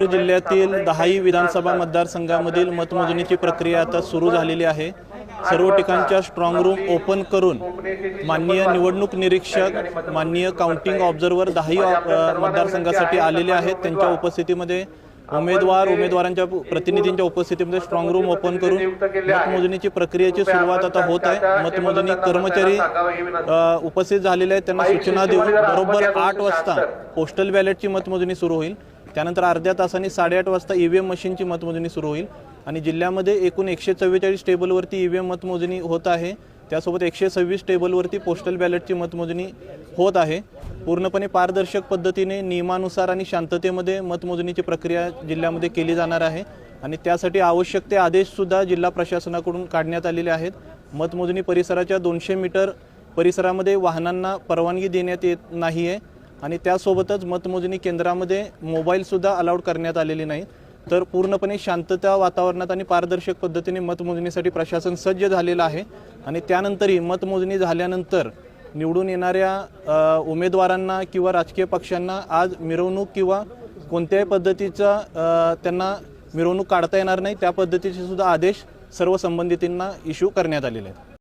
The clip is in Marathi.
जिल्ह्यातील 10ही विधानसभा मतदारसंघामधील मतमोजणीची प्रक्रिया आता सुरू झालेली आहे। सर्व ठिकाणच्या स्ट्रॉंग रूम ओपन करून माननीय निवडणूक निरीक्षक, माननीय काउंटिंग ऑब्झर्व्हर 10ही मतदारसंघासाठी आलेले आहेत। त्यांच्या उपस्थितीमध्ये उमेदवारांच्या प्रतिनिधींच्या उपस्थितीमध्ये स्ट्रॉंग रूम ओपन करून मतमोजणीची प्रक्रियेची सुरुवात आता होत आहे। मतमोजणी कर्मचारी उपस्थित झालेले आहेत। त्यांना सूचना देऊन बरोबर 8 वाजता पोस्टल बॅलेटची मतमोजणी सुरू होईल। त्यानंतर अर्ध्या तासांनी 8:30 वाजता ईव्हीएम मशीनची मतमोजणी सुरू होईल आणि जिल्ह्यामध्ये एकूण 144 टेबलवरती ईव्हीएम मतमोजणी होत आहे। त्यासोबत 126 टेबलवरती पोस्टल बॅलेटची मतमोजणी होत आहे। पूर्णपणे पारदर्शक पद्धतीने नियमानुसार आणि शांततेमध्ये मतमोजणीची प्रक्रिया जिल्ह्यामध्ये केली जाणार आहे आणि त्यासाठी आवश्यक ते आदेश सुद्धा जिल्हा प्रशासनाकडून काढण्यात आलेले आहेत। मतमोजणी परिसराच्या 200 मीटर परिसरामध्ये वाहनांना परवानगी देण्यात येत नाही आहे आणि त्यासोबतच मतमोजणी केंद्रामध्ये मोबाईल सुद्धा अलाउड करण्यात आलेले नाही। तर पूर्णपणे शांतता वातावरणात आणि पारदर्शक पद्धतीने मतमोजणीसाठी प्रशासन सज्ज झालेलं आहे आणि त्यानंतरही मतमोजणी झाल्यानंतर निवडून येणाऱ्या उमेदवारांना किंवा राजकीय पक्षांना आज मिरवणूक किंवा कोणत्याही पद्धतीचा त्यांना मिरवणूक काढता येणार नाही, त्या पद्धतीचे सुद्धा आदेश सर्व संबंधितांना इश्यू करण्यात आलेले आहेत।